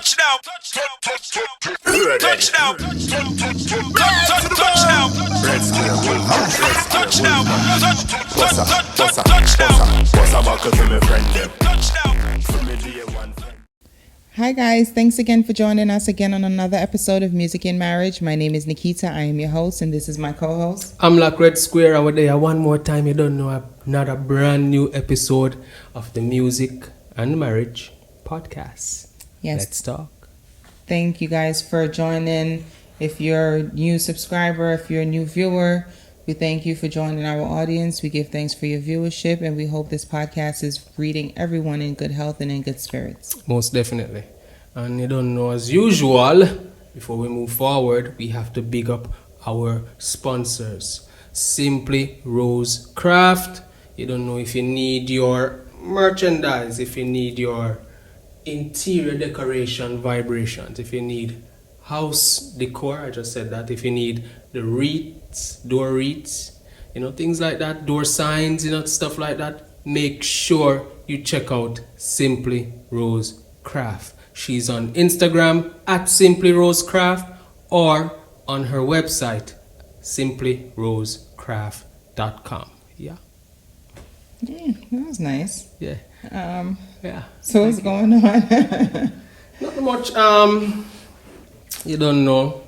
Touchdown. Touchdown. Touchdown. Hi guys, thanks again for joining us again on another episode of Music in Marriage. My name is Nikita, I am your host, and this is my co-host. I'm like Red Square over there. One more time, you don't know, another brand new episode of the Music and Marriage podcast. Yes. Let's talk. Thank you guys for joining. If you're a new subscriber, if you're a new viewer, we thank you for joining our audience. We give thanks for your viewership, and we hope this podcast is breeding everyone in good health and in good spirits. Most definitely. And you don't know, as usual, before we move forward, we have to big up our sponsors. Simply Rose Craft. You don't know, if you need your merchandise, if you need your interior decoration vibrations, if you need house decor, I just said that, if you need the wreaths, door wreaths, things like that, door signs, stuff like that, make sure you check out Simply Rose Craft. She's on Instagram at Simply Rose Craft, or on her website simplyrosecraft.com. Yeah, that was nice. Yeah. So what's going on? Not much. You don't know.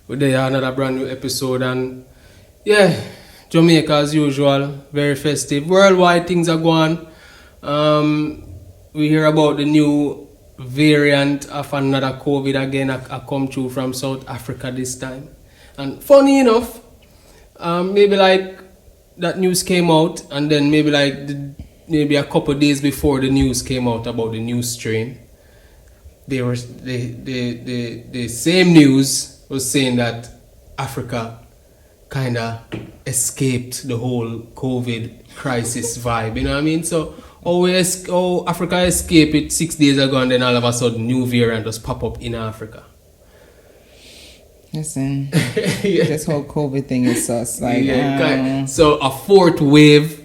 We're there, another brand new episode, and Jamaica as usual, very festive. Worldwide things are going. We hear about the new variant of another COVID again. I come through from South Africa this time, and funny enough, maybe like that news came out, and then maybe a couple of days before the news came out about the new strain, the same news was saying that Africa kind of escaped the whole COVID crisis vibe. You know what I mean? So, Africa escaped it 6 days ago, and then all of a sudden, new variant just pop up in Africa. Listen, this whole COVID thing is sus. So a fourth wave.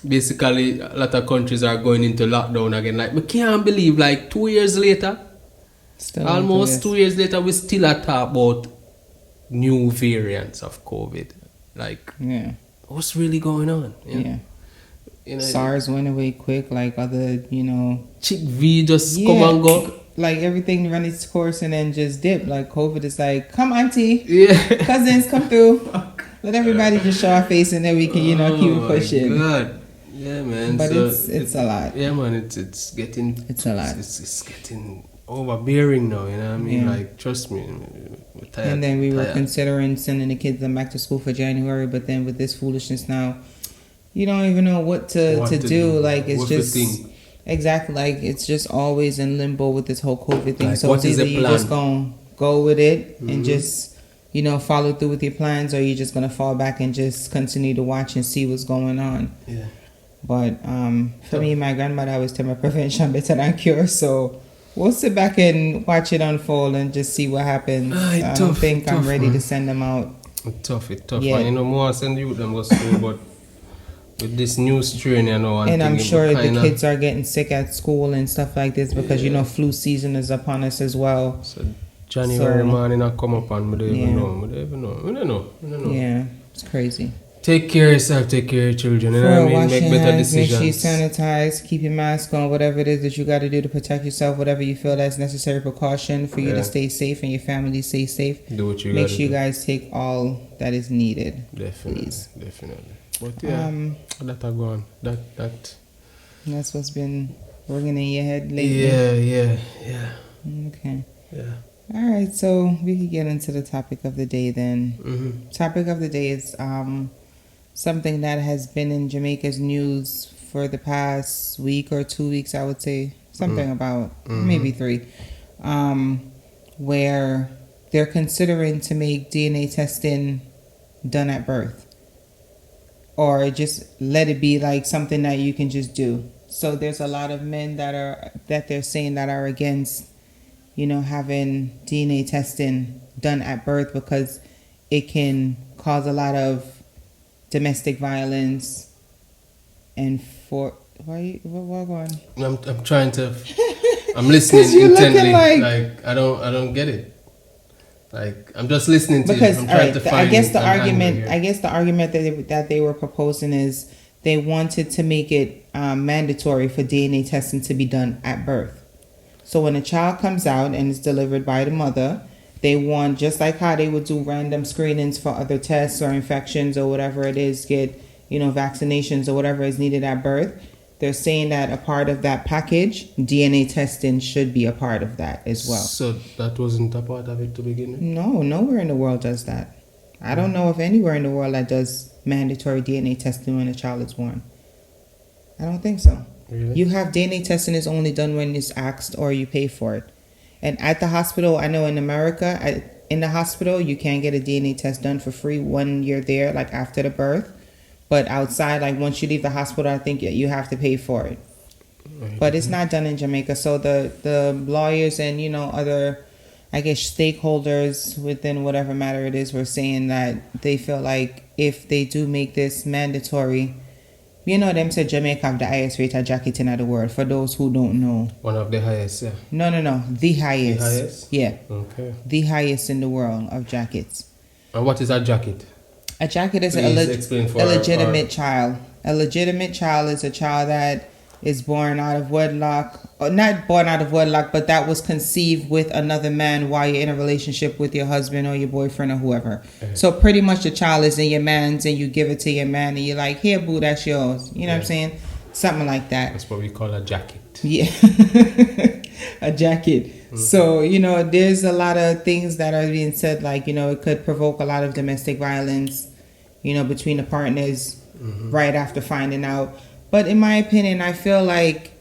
Basically, a lot of countries are going into lockdown again. Like, we can't believe, 2 years later, almost 2 years later, we still are talking about new variants of COVID. What's really going on? SARS went away quick, other, Chick V just come and go. Everything run its course and then just dip. COVID is come auntie, cousins, come through. Let everybody just show our face, and then we can, keep pushing. God. Yeah, man. But it's a lot. Yeah, man. It's getting. It's a lot. It's getting overbearing now. You know what I mean? Trust me. We're tired. And then we were considering sending the kids back to school for January, but then with this foolishness now, you don't even know what to do. It's What's just the thing? Exactly. It's just always in limbo with this whole COVID thing. So what it's is either the you plan? just gonna go with it and just follow through with your plans, or you're just gonna fall back and just continue to watch and see what's going on. Yeah. But for me, my grandmother always tell me prevention better than cure. So we'll sit back and watch it unfold and just see what happens. I don't think I'm ready to send them out. It's tough. Yeah. And more send you them go school, but with this new strain, and I'm sure the kids are getting sick at school and stuff like this because flu season is upon us as well. So January morning I come up and we don't even know. Yeah, it's crazy. Take care of yourself, take care of your children, you know what I mean? Make better decisions. Make sure you sanitize, keep your mask on, whatever it is that you got to do to protect yourself, whatever you feel that's necessary precaution for you to stay safe and your family stay safe. Do what you Make sure you guys take all that is needed. Definitely, please. Definitely. But that are gone. That's what's been ringing in your head lately. Yeah. Okay. Yeah. All right, so we can get into the topic of the day then. Mm-hmm. Topic of the day is something that has been in Jamaica's news for the past week or 2 weeks, I would say. Something about maybe 3. Where they're considering to make D.N.A. testing done at birth. Or just let it be something that you can just do. So there's a lot of men that they're saying that are against, having DNA testing done at birth because it can cause a lot of domestic violence and what going? I'm trying to I'm listening 'Cause you're looking intently. like- I don't get it. Like, I'm just listening to Because you. I'm all trying right, to the- find I guess the an angle argument, here. I guess the argument that they were proposing is they wanted to make it mandatory for DNA testing to be done at birth. So when a child comes out and is delivered by the mother, they want, just like how they would do random screenings for other tests or infections or whatever it is, get, you know, vaccinations or whatever is needed at birth. They're saying that a part of that package, DNA testing should be a part of that as well. So that wasn't a part of it to begin with? No, nowhere in the world does that. I don't know of anywhere in the world that does mandatory DNA testing when a child is born. I don't think so. Really? You have DNA testing is only done when it's asked or you pay for it. And at the hospital, I know in America, in the hospital, you can get a DNA test done for free when you're there, like after the birth. But outside, like once you leave the hospital, I think you have to pay for it. But it's not done in Jamaica. So the lawyers and, you know, other, I guess, stakeholders within whatever matter it is were saying that they feel like if they do make this mandatory, you know, them said Jamaica have the highest rate of jacketing in the world, for those who don't know. One of the highest, yeah. No, the highest. The highest? Yeah, Okay. the highest in the world of jackets. And what is a jacket? A jacket is Please explain for a our- legitimate child. A legitimate child is a child that is born out of wedlock, or not born out of wedlock, but that was conceived with another man while you're in a relationship with your husband or your boyfriend or whoever. Okay. So pretty much the child is in your man's and you give it to your man and you're like, here, boo, that's yours. You know what I'm saying? Something like that. That's what we call a jacket. Yeah, a jacket. So, you know, there's a lot of things that are being said, like, you know, it could provoke a lot of domestic violence, you know, between the partners right after finding out. But in my opinion, I feel like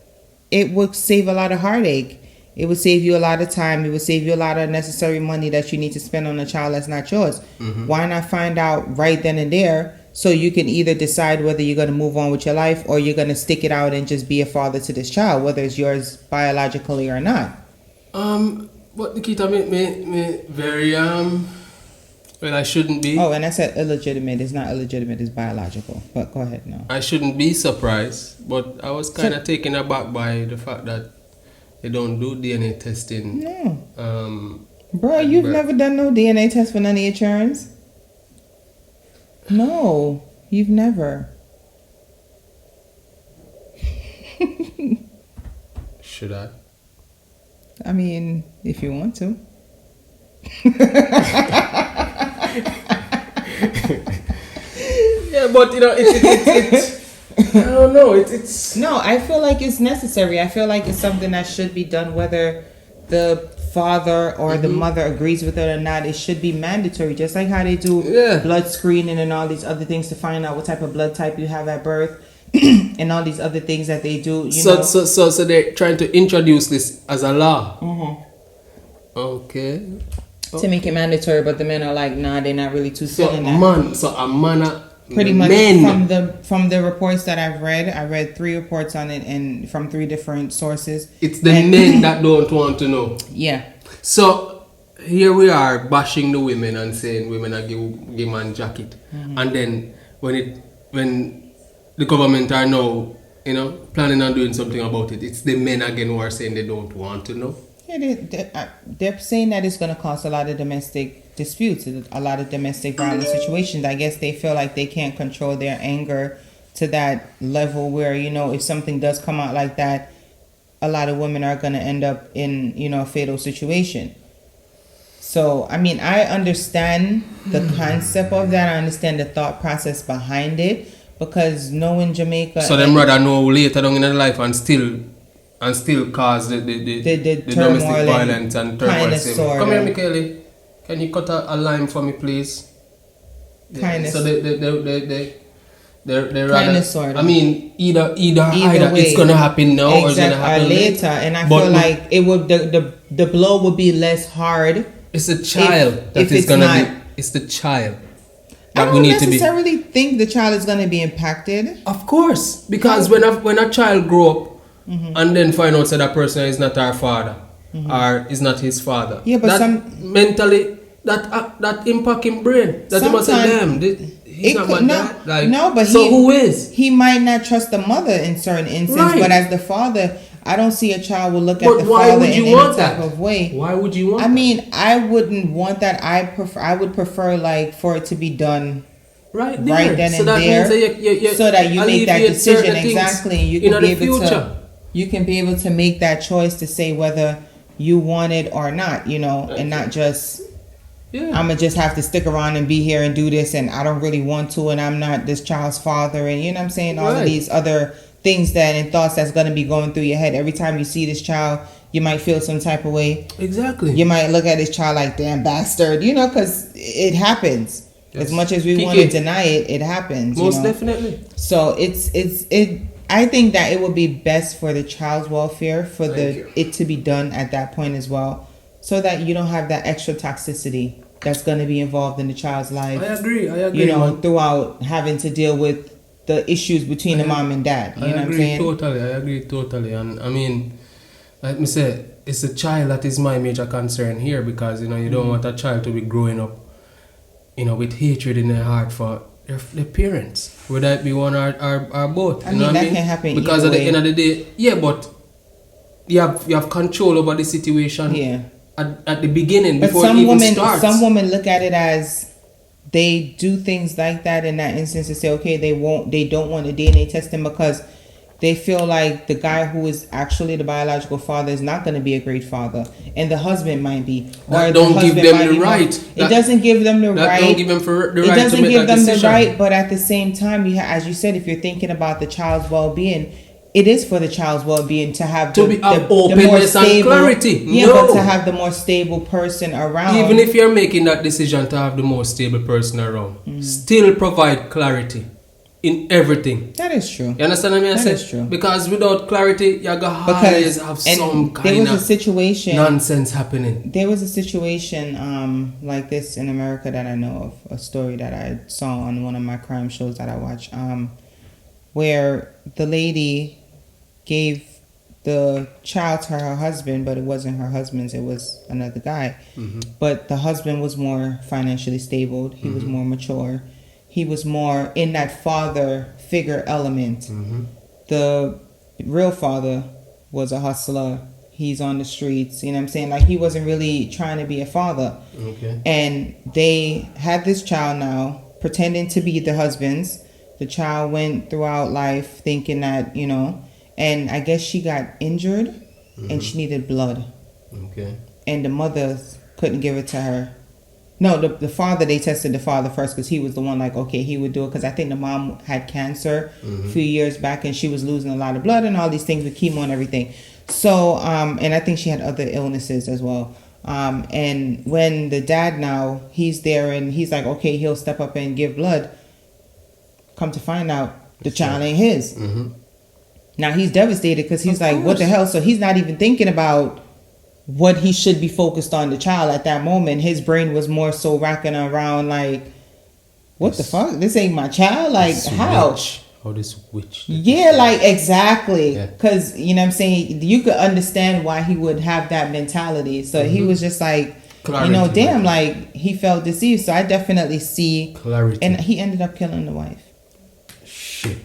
it would save a lot of heartache. It would save you a lot of time. It would save you a lot of unnecessary money that you need to spend on a child that's not yours. Why not find out right then and there so you can either decide whether you're going to move on with your life or you're going to stick it out and just be a father to this child, whether it's yours biologically or not. But Nikita, me very, well, I shouldn't be. Oh, and I said illegitimate. It's not illegitimate. It's biological. But go ahead now. I shouldn't be surprised, but I was kind of taken aback by the fact that they don't do DNA testing. No. Bro, you've never done no DNA test for none of your children? No, you've never. Should I? I mean, if you want to. Yeah, but you know, it's I don't know. It's No, I feel like it's necessary. I feel like it's something that should be done, whether the father or the mother agrees with it or not. It should be mandatory, just like how they do blood screening and all these other things to find out what type of blood type you have at birth. And all these other things that they do. So they're trying to introduce this as a law. Okay. To make it mandatory, but the men are like, nah, they're not really too So feeling that. a man. Pretty much men. from the reports that I've read, I read 3 reports on it and from 3 different sources. It's the men that don't want to know. Yeah. So here we are bashing the women and saying women are give man jacket, and then when the government are now, you know, planning on doing something about it, it's the men again who are saying they don't want to know. Yeah, they're saying that it's going to cause a lot of domestic disputes, a lot of domestic violence situations. I guess they feel like they can't control their anger to that level where, you know, if something does come out like that, a lot of women are going to end up in, you know, a fatal situation. So, I mean, I understand the concept of that. I understand the thought process behind it, because knowing Jamaica... So them rather know later down in their life and still cause the domestic violence and turmoil. Come here, Michaeli. Can you cut a line for me, please? Kindness. So they rather... Kindness, sort of. I mean, either way. it's gonna happen now or it's gonna happen later. And I feel like it would the blow would be less hard. It's the child that is gonna be. It's the child that I we don't need to be. necessarily think the child is going to be impacted. Of course, because when a child grow up and then find out that person is not our father or is not his father, yeah, but that mentally that impact in brain. That he must say, damn, he's not my dad. Like, no, but so who is? He might not trust the mother in certain instances, Right. but as the father, I don't see a child will look at But the why father would in you any want type that? of way. Why would you want I that? mean, I wouldn't want that. I would prefer like for it to be done Right right there. then So and that means there, that you so that you make that alleviate decision certain things exactly, and you in can be the able future. to make that choice to say whether you want it or not, you know, and not just Yeah. I'm gonna just have to stick around and be here and do this, and I don't really want to, and I'm not this child's father, and you know what I'm saying, all of Right. these other things that and thoughts that's gonna be going through your head every time you see this child. You might feel some type of way. Exactly. You might look at this child like, damn bastard, you know, because it happens. Yes. As much as we Kiki. want to deny it, it happens. Most you know? definitely. So it. I think that it would be best for the child's welfare for it to be done at that point as well, so that you don't have that extra toxicity that's going to be involved in the child's life. I agree. You know, man. throughout having to deal with the issues between the mom and dad. You know what I'm saying? I agree totally. And I mean, like me say, it's the child that is my major concern here, because you know you don't want a child to be growing up, you know, with hatred in their heart for their parents, whether it be one or both. I mean, that can happen because either at the way. end of the day, yeah, but you have control over the situation. Yeah. At the beginning, But before it even starts. some women look at it as they do things like that in that instance to say, okay, they don't want a DNA testing because they feel like the guy who is actually the biological father is not going to be a great father, and the husband might be. That don't give them the right. It doesn't give them the That right. don't give them the right to It doesn't make give that them the decision. right, but at the same time, as you said, if you're thinking about the child's well-being, it is for the child's well-being to have To be of openness and clarity. Yeah, No. but to have the more stable person around. Even if you're making that decision to have the most stable person around, still provide clarity in everything. That is true. You understand what I mean? That is true. Because without clarity, you're going to always have some kind of nonsense happening. There was a situation like this in America that I know of, a story that I saw on one of my crime shows that I watch, where the lady gave the child to her husband, but it wasn't her husband's, it was another guy. But the husband was more financially stable, he was more mature, he was more in that father figure element. The real father was a hustler, he's on the streets, you know what I'm saying, like he wasn't really trying to be a father. Okay. And they had this child now pretending to be the husband's. The child went throughout life thinking that, you know, and I guess she got injured and she needed blood. Okay. And the mother couldn't give it to her. No, the father, they tested the father first because he was the one like, okay, he would do it. Because I think the mom had cancer a few years back and she was losing a lot of blood and all these things with chemo and everything. So, and I think she had other illnesses as well. And when the dad now, he's there and he's like, okay, he'll step up and give blood. Come to find out, the child ain't his. Now he's devastated because he's like, what the hell? So he's not even thinking about what he should be focused on the child at that moment. His brain was more so racking around like, what the fuck? This ain't my child? Like, how? How this witch? Yeah, like, exactly. Yeah. Because, you know what I'm saying, you could understand why he would have that mentality. So he was just like, Clarity, you know, damn, like, he felt deceived. So I definitely see. Clarity. And he ended up killing the wife. Shit.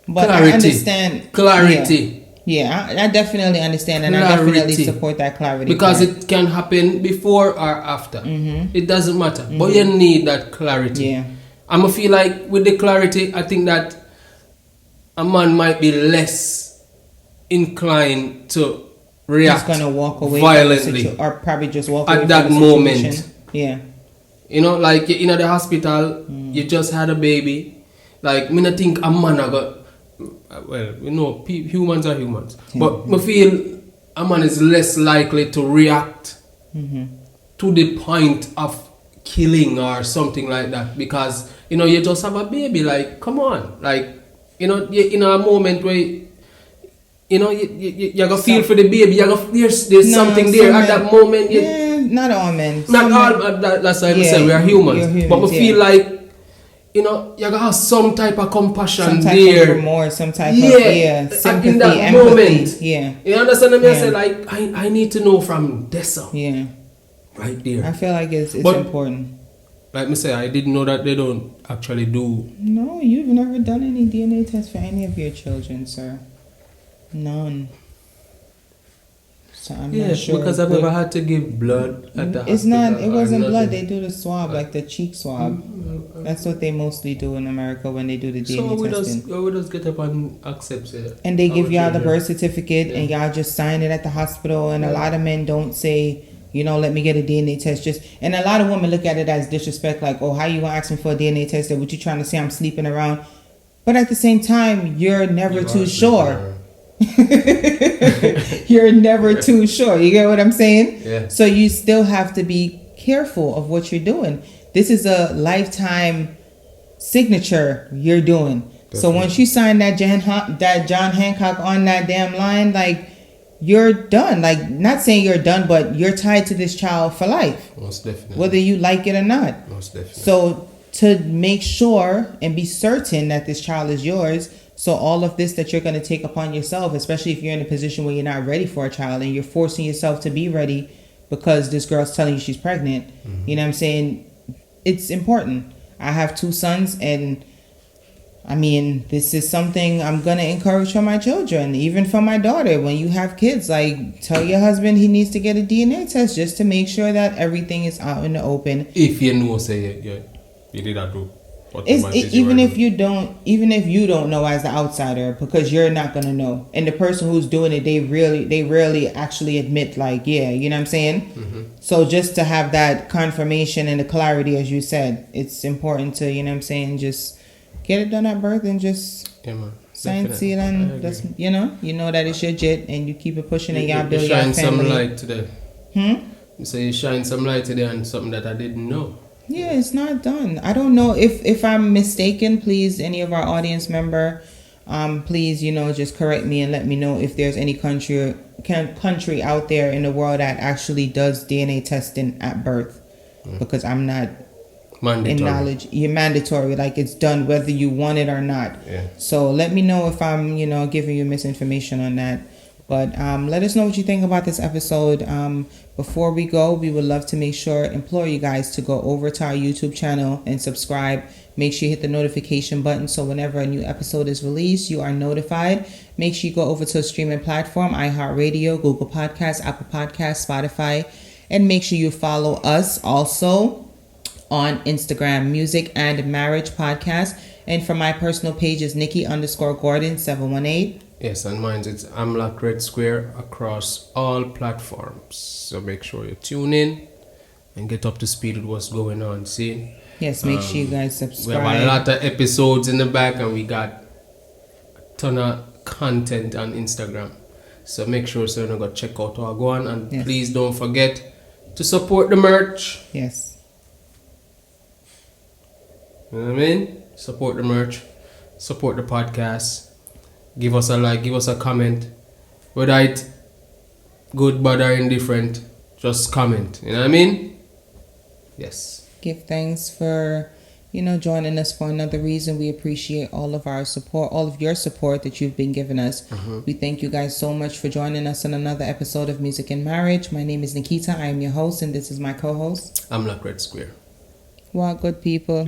But Clarity. I understand. Clarity. Yeah, I definitely understand, and Clarity. I definitely support that clarity. Because part. it can happen before or after. It doesn't matter. But you need that clarity. Yeah. I'm going to feel like with the clarity, I think that a man might be less inclined to react He's gonna walk away violently or probably just walk away at that from the moment. situation. Yeah. You know, like you're in the hospital, you just had a baby. Like, me not think a man got. Well, you know, humans are humans. But I feel a man is less likely to react to the point of killing or something like that. Because, you know, you just have a baby. Like, come on. Like, you know, you're in a moment where, you know, you're going to feel for the baby. There's something there at that moment. Yeah, not all men. Not all, that's why I say we are humans. But we feel like, you know, you gotta have some type of compassion some type there. of remorse, some type yeah, of sympathy, in that empathy. moment. Yeah. You understand what I mean? I say, like, I need to know from Dessa. Yeah. Right there. I feel like it's But, important. like me say, I didn't know that they don't actually do. No, you've never done any DNA tests for any of your children, sir. None. So I'm Yeah, not sure. because I've never had to give blood at the It's hospital. not. It or wasn't blood. nothing. They do the swab, like the cheek swab. That's what they mostly do in America when they do the So DNA testing. we just get up and accept it. And they give y'all the children. birth certificate, and y'all just sign it at the hospital. And a lot of men don't say, let me get a DNA test. And a lot of women look at it as disrespect, like, oh, how you gonna ask me for a DNA test? What you trying to say? I'm sleeping around. But at the same time, you're never too sure. You're never too sure. You get what I'm saying? Yeah. So you still have to be careful of what you're doing. This is a lifetime signature you're doing. Definitely. So once you sign that John Hancock on that damn line, like, you're done. Like, not saying you're done, but you're tied to this child for life. Most definitely. Whether you like it or not. Most definitely. So to make sure and be certain that this child is yours, so all of this that you're going to take upon yourself, especially if you're in a position where you're not ready for a child and you're forcing yourself to be ready because this girl's telling you she's pregnant, you know what I'm saying? It's important. I have 2 sons, and I mean, this is something I'm going to encourage for my children, even for my daughter. When you have kids, like, tell your husband he needs to get a DNA test just to make sure that everything is out in the open. If you know, say, you did that too. Even if you don't know as the outsider, because you're not gonna know, and the person who's doing it, they rarely actually admit, like, yeah, you know what I'm saying. So just to have that confirmation and the clarity, as you said, it's important to, you know what I'm saying, just get it done at birth and just sign, seal, and that's, you know that it's your jit, and you keep it pushing, and y'all build your family. You shine some light today. So you shine some light today on something that I didn't know. Yeah, it's not done. I don't know if I'm mistaken. Please, any of our audience member, please, just correct me and let me know if there's any country out there in the world that actually does DNA testing at birth, because I'm not in knowledge. You're mandatory, like, it's done whether you want it or not. Yeah. So let me know if I'm, giving you misinformation on that. But let us know what you think about this episode. Before we go, we would love to implore you guys to go over to our YouTube channel and subscribe. Make sure you hit the notification button so whenever a new episode is released, you are notified. Make sure you go over to a streaming platform, iHeartRadio, Google Podcasts, Apple Podcasts, Spotify. And make sure you follow us also on Instagram, Music and Marriage Podcast. And for my personal page is Nikki_Gordon718. Yes, and mine it's Amlak Red Square across all platforms. So make sure you tune in and get up to speed with what's going on. See? Yes, make sure you guys subscribe. We have a lot of episodes in the back, and we got a ton of content on Instagram. So make sure you go check out our go on, and please don't forget to support the merch. Yes. You know what I mean? Support the merch, support the podcast. Give us a like, give us a comment. Whether it's good, bad, or indifferent, just comment. You know what I mean? Yes. Give thanks for, joining us for another reason. We appreciate all of our support, all of your support that you've been giving us. We thank you guys so much for joining us on another episode of Music and Marriage. My name is Nikita. I am your host, and this is my co-host. Amlak Red Square. Well, good people.